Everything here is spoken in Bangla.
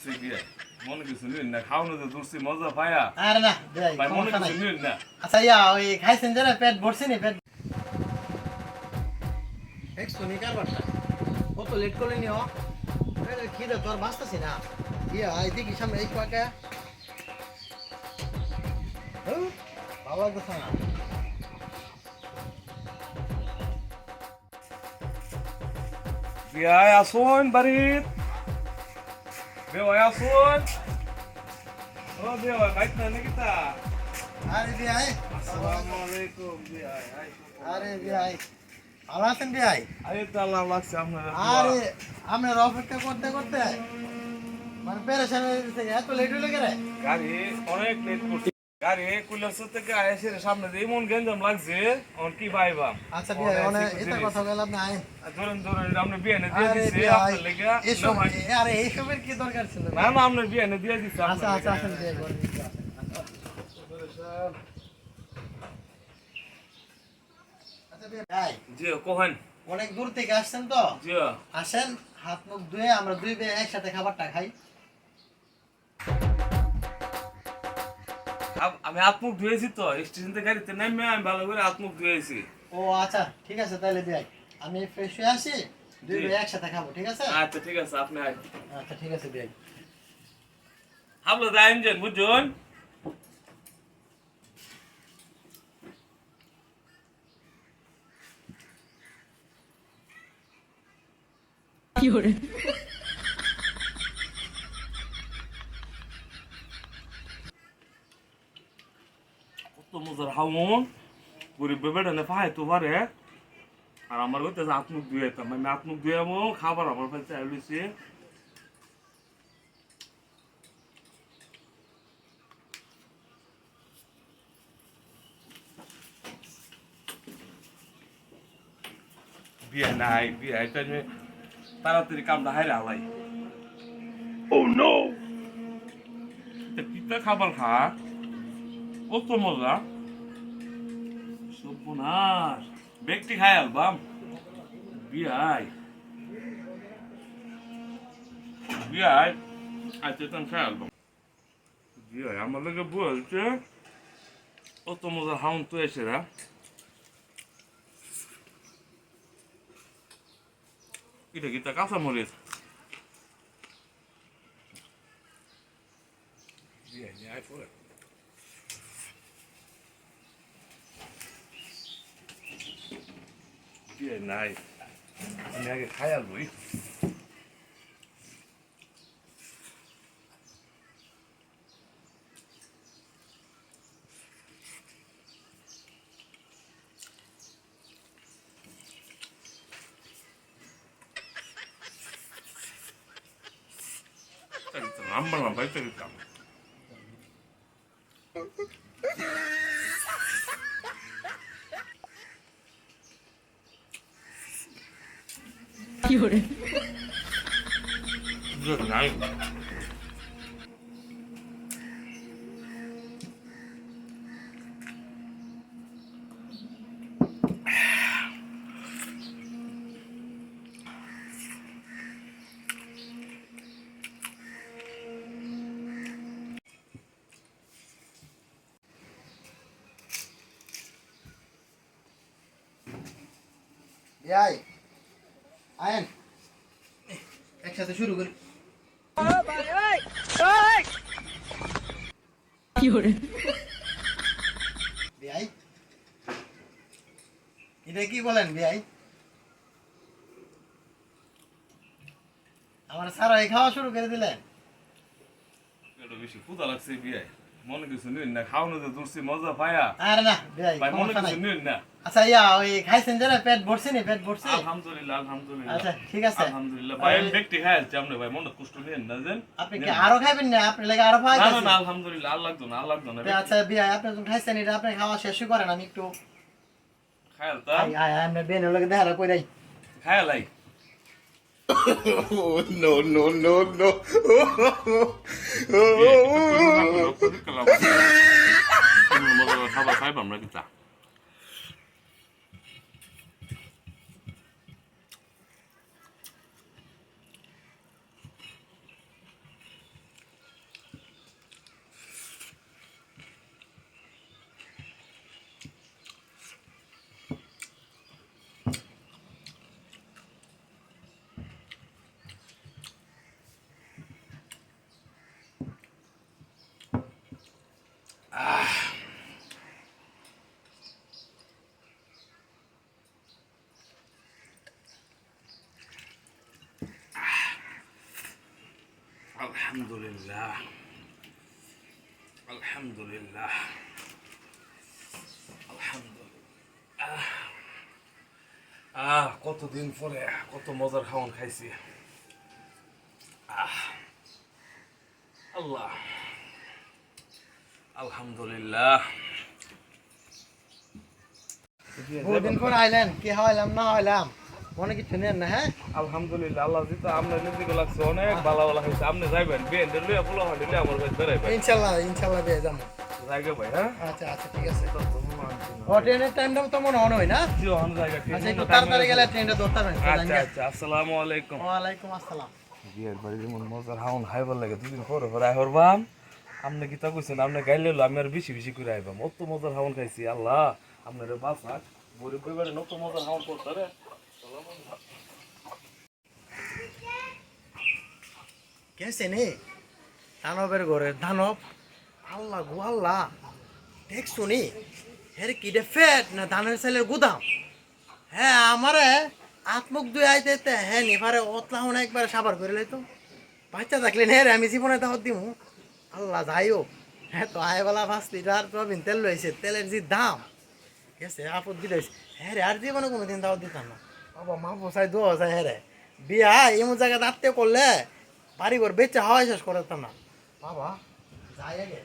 মনে কিছু নিন না খাওয়ানো তো দূরছি মজা পায়া আরে না ভাই মনে কিছু নিন না আচ্ছা ওই খাইছেন যে পেট ভরছে নি পেট শুনি কারবারটা কত লেট করলে নি খিদে তোর বাঁচতেছি না এদিকে সামনে এই পাকা ভালো লাগতেছে না বিয়ায় আসুন বাড়িত বেওয়ায় আসুন ও বেওয়ায় বাইক না নাকি তা আরে বিয়াই আসসালামু আলাইকুম বিয়ায় আরে বিয়াই ভালো আছেন বিয়াই আরে তো আল্লাহ লাগছে আপনারা আরে আমরা অপেক্ষা করতে করতে মানে পেরেশান হয়ে গেছে এত লেট হয়ে গেলে গাড়ি অনেক লেট করছে গাড়ি কুলাসর থেকে এসে সামনে দিয়ে এমন গেঞ্জাম লাগছে অন কি ভাইবা আচ্ছা বিয়াই অনেক এটা কথা বললাম না আইন ধরেন আমরা বিয়ানে দিয়ে দিছি আপনার লেগে আরে এইসবের কি দরকার ছিল না না আমরা বিয়ানে দিয়ে দিছি আচ্ছা আচ্ছা আসেন বিয়াই করে আচ্ছা বিয়াই জি কোহেন অনেক দূর থেকে আসছেন তো জি আসেন হাত মুখ ধুয়ে আমরা দুই ভাই একসাথে খাবারটা খাই আমি হাত মুখ ধুয়েছি তো স্টেশন থেকে গাড়িতে নেমে আমি ভালো করে হাত মুখ ধুয়েছি ও আচ্ছা ঠিক আছে তাহলে বিয়াই আমি ফ্রেশ হয়ে আসি দুই ভাই একসাথে খাবো ঠিক আছে আচ্ছা ঠিক আছে আপনি আয় আচ্ছা ঠিক আছে বিয়াই হাবলো যাইম যেন বুঝুন কি hore কত মজার হাউন পুরি বেবেটা নে ফাই তো পারে আর আমার হইতে হাত মুখ ধুয়ে যেতাম আমি হাত মুখ ধুয়ে আমো খাবার আমার কাছে আইলিছি বিয়ে নাই বিয়ে এটা তাড়াতাড়ি কামটা হাইরে হালাই ও নো পিতা খাবার খা কত মজা সর্বনাশ ব্যক্তি খাই আলবাম বিয়াই বিয়াই আজকে তো খাই আলবাম বিয়াই আমার লোকে বলছে কত মজা হাউন তো এসে রা এটা কি তা কাঁচা মরিচ বিয়াই নিয়ে পড়ে বিয়াই নাই আমি আগে খাই আলবই নাম্বার না বাইতে দিতাম কি hore নাই বিয়াই আয়েন একসাথে শুরু করি কি hore বিয়াই এটা কি বলেন বিয়াই আমার সারা খাওয়া শুরু করে দিলেন এটা বেশি ক্ষুধা লাগছে বিয়ে মনে কিছু নিন না খাওয়ানো তো দূরছি মজা পায়া আরে না বিয়াই ভাই মনে সমস্যা নাই কিছু নিন না আচ্ছা ওই খাইছেন যে পেট ভরছে নি পেট ভরছে আলহামদুলিল্লাহ আলহামদুলিল্লাহ আচ্ছা ঠিক আছে আলহামদুলিল্লাহ ভাই আমি ব্যক্তি খাই আছি আপনি ভাই মনে কষ্ট নিন না জান আপনি কি আরো খাইবেন না আপনি লাগে আরো না না খাইতেছেন না আলহামদুলিল্লাহ আল্লাহ লাগতো না আল্লাহ লাগতো না আচ্ছা বিয়াই আপনি যখন খাইছেন এটা আপনি খাওয়া শেষ করেন আমি একটু খায়াল তা আমরা বেন লগে দেখা কইরাই খায়ালাই Oh, no, no, no, no. খাবার খাইবাম নাকি তা আলহামদুলিল্লাহ আলহামদুলিল্লাহ আলহামদুলিল্লাহ কতদিন পরে কত মজার খাওয়ান খাইছি আল্লাহ আলহামদুলিল্লাহ বহুদিন পর আইলেন কি হইলাম না হইলাম মনে কিছু নেন না হ্যাঁ আলহামদুলিল্লাহ আল্লাহ জিতা আপনার নিজেকে লাগছে অনেক ভালো ভালো হয়েছে আপনি যাইবেন বিয়েন্দের লইয়া ফুলো হাঁটিলে আমার কাছে বেড়াইবেন ইনশাল্লাহ দিয়ে যাবো জায়গা ভাই হ্যাঁ আচ্ছা আচ্ছা ঠিক আছে ও ট্রেনের টাইমটা তো মনে হয় না জি অন জায়গা ঠিক আচ্ছা একটু তাড়াতাড়ি গেলে ট্রেনটা ধরতে পারবেন আচ্ছা আচ্ছা আসসালামু আলাইকুম ওয়ালাইকুম আসসালাম বিয়ের বাড়ি যেমন মজার হাউন হাইবার লাগে দুদিন পরে পরে আইহরবাম আপনি কি তা কইছেন আপনি গাইলে হলো আমি আর বেশি বেশি করে আইবাম অত মজার হাউন খাইছি আল্লাহ আপনার বাসা গরিব পরিবারে নত মজার হাউন করতে রে কেছে নে দানবের ঘরের দানব আল্লাহ গো আল্লাহ দেখছো নি হের কি দে ফেট না ধানের ছেলের গুদাম হ্যাঁ আমারে আত্মক দুই আইতে হ্যাঁ নিভারে অতলা হন একবার সাবার করে লইতো বাচ্চা থাকলে নে রে আমি জীবনে দাওয়াত দিমু আল্লাহ যাইও হ্যাঁ তো আয়বেলা 5 লিটার প্রবীণ তেল লইছে তেলের যে দাম গেছে আপদ দিলাইছে হ্যাঁ রে আর জীবনে কোনোদিন দাওয়াত দিতাম না বাবা মা বসাই দো যায় হ্যাঁ রে বিয়া এমন জায়গায় দাঁড়তে করলে বাড়ি ঘর বেচা হাওয়াই শেষ করতাম না বাবা যাই আগে